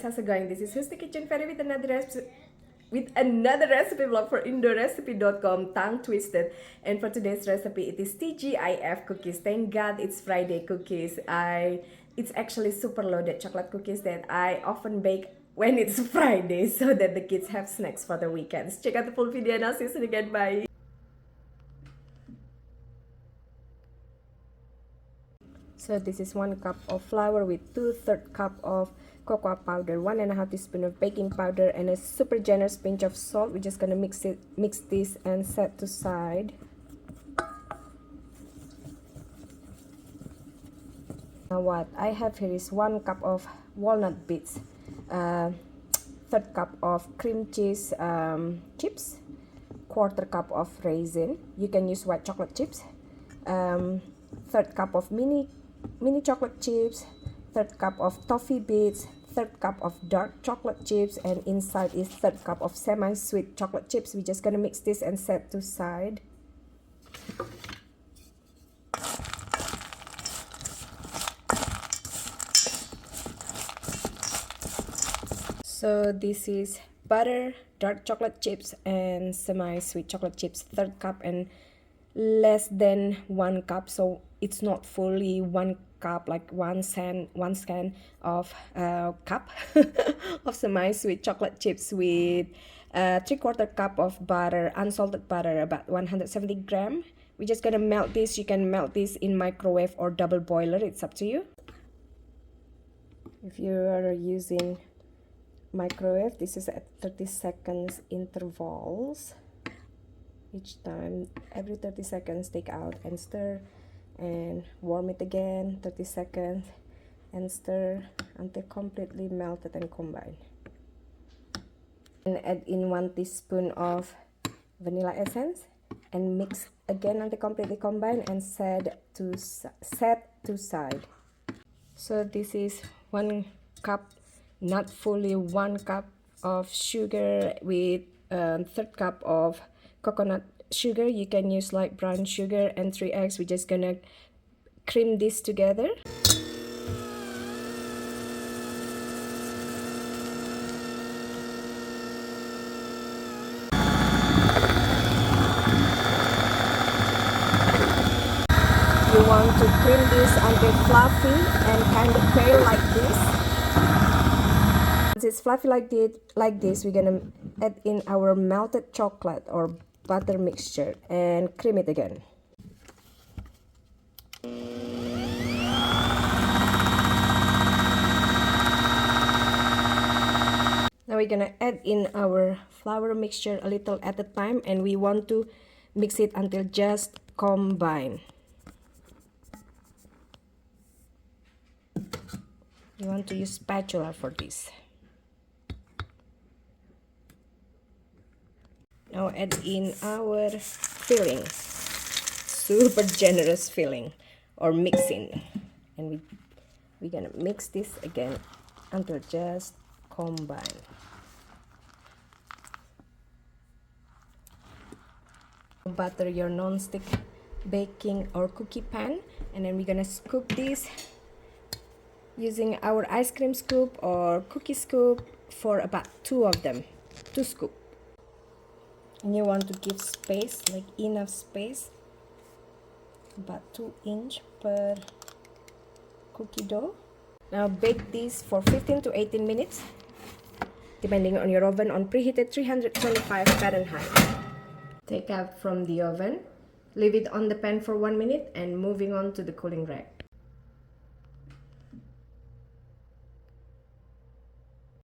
how's it going? This is Who's the Kitchen Fairy with another recipe vlog for indorecipe.com, tongue twisted. And for today's recipe, it is TGIF cookies. Thank God it's Friday cookies. It's actually super loaded chocolate cookies that I often bake when it's Friday so that the kids have snacks for the weekends. Check out the full video and I'll see you soon again. Bye. So this is 1 cup of flour with 2/3 cup of cocoa powder, 1.5 teaspoon of baking powder, and a super generous pinch of salt. We're just gonna mix this and set to side. Now what I have here is 1 cup of walnut bits, 1/3 cup of cream cheese chips, 1/4 cup of raisin. You can use white chocolate chips. 1/3 cup of mini chocolate chips, 1/3 cup of toffee bits, 1/3 cup of dark chocolate chips, and inside is 1/3 cup of semi-sweet chocolate chips. We're just gonna mix this and set to side. So this is butter, dark chocolate chips, and semi-sweet chocolate chips, 1/3 cup and less than 1 cup, so it's not fully 1 cup, like one scan of cup of semi-sweet chocolate chips with 3/4 cup of butter, unsalted butter, about 170 gram. We're just gonna melt this. You can melt this in microwave or double boiler, it's up to you. If you are using microwave, this is at 30 seconds intervals. Each time, every 30 seconds, take out and stir and warm it again, 30 seconds, and stir until completely melted and combined. And add in 1 teaspoon of vanilla essence and mix again until completely combined and set to side. So this is 1 cup, not fully 1 cup of sugar with 1/3 cup of coconut sugar. You can use like brown sugar, and 3 eggs. We're just gonna cream this together. You want to cream this until fluffy and kind of pale like this. Once it's fluffy like this, we're gonna add in our melted chocolate or butter mixture and cream it again. Now we're gonna add in our flour mixture a little at a time, and we want to mix it until just combine. You want to use spatula for this. Now add in our filling, super generous filling or mixing, and we're gonna mix this again until just combine. Butter your non-stick baking or cookie pan, and then we're gonna scoop this using our ice cream scoop or cookie scoop for about 2 of them, 2 scoops. And you want to give space, like enough space, about 2 inch per cookie dough. Now bake this for 15 to 18 minutes, depending on your oven, on preheated 325 Fahrenheit. Take out from the oven, leave it on the pan for 1 minute, and moving on to the cooling rack.